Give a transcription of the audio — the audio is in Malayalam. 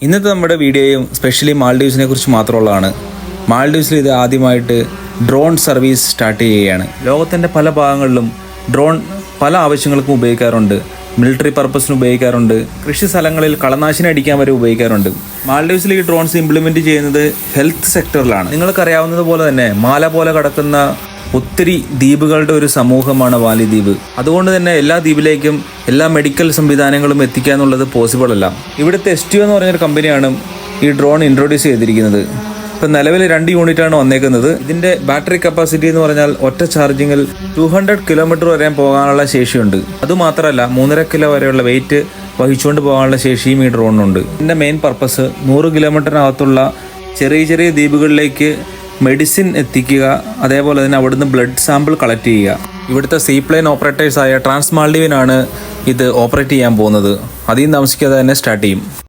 ഇന്നത്തെ നമ്മുടെ വീഡിയോയും സ്പെഷ്യലി മാൽഡീവ്സിനെ കുറിച്ച് മാത്രമുള്ളതാണ്. മാൽഡീവ്സിൽ ഇത് ആദ്യമായിട്ട് ഡ്രോൺ സർവീസ് സ്റ്റാർട്ട് ചെയ്യുകയാണ്. ലോകത്തിൻ്റെ പല ഭാഗങ്ങളിലും ഡ്രോൺ പല ആവശ്യങ്ങൾക്കും ഉപയോഗിക്കാറുണ്ട്. മിലിറ്ററി പർപ്പസിന് ഉപയോഗിക്കാറുണ്ട്. കൃഷി സ്ഥലങ്ങളിൽ കളനാശിനി അടിക്കാൻ വരെ ഉപയോഗിക്കാറുണ്ട്. മാൽഡീവ്സിൽ ഈ ഡ്രോൺസ് ഇംപ്ലിമെൻറ്റ് ചെയ്യുന്നത് ഹെൽത്ത് സെക്ടറിലാണ്. നിങ്ങൾക്കറിയാവുന്നത് പോലെ തന്നെ മാല പോലെ കിടക്കുന്ന ഒത്തിരി ദ്വീപുകളുടെ ഒരു സമൂഹമാണ് മാലിദ്വീപ്. അതുകൊണ്ട് തന്നെ എല്ലാ ദ്വീപിലേക്കും എല്ലാ മെഡിക്കൽ സംവിധാനങ്ങളും എത്തിക്കുക എന്നുള്ളത് പോസിബിൾ അല്ല. ഇവിടുത്തെ STO എന്ന് പറഞ്ഞൊരു കമ്പനിയാണ് ഈ ഡ്രോൺ ഇൻട്രൊഡ്യൂസ് ചെയ്തിരിക്കുന്നത്. ഇപ്പം നിലവിൽ 2 യൂണിറ്റാണ് വന്നേക്കുന്നത്. ഇതിൻ്റെ ബാറ്ററി കപ്പാസിറ്റി എന്ന് പറഞ്ഞാൽ ഒറ്റ ചാർജിങ്ങിൽ 200 കിലോമീറ്റർ വരെ പോകാനുള്ള ശേഷിയുണ്ട്. അതുമാത്രമല്ല 3.5 കിലോ വരെയുള്ള വെയിറ്റ് വഹിച്ചുകൊണ്ട് പോകാനുള്ള ശേഷിയും ഈ ഡ്രോണിനുണ്ട്. ഇതിൻ്റെ മെയിൻ പർപ്പസ് 100 കിലോമീറ്ററിനകത്തുള്ള ചെറിയ ചെറിയ ദ്വീപുകളിലേക്ക് മെഡിസിൻ എത്തിക്കുക, അതേപോലെ തന്നെ അവിടുന്ന് ബ്ലഡ് സാമ്പിൾ കളക്ട് ചെയ്യുക. ഇവിടുത്തെ സീപ്ലെയിൻ ഓപ്പറേറ്റേഴ്സായ ട്രാൻസ് മാൽഡീവിനാണ് ഇത് ഓപ്പറേറ്റ് ചെയ്യാൻ പോകുന്നത്. അധികം താമസിക്കാതെ തന്നെ സ്റ്റാർട്ട് ചെയ്യും.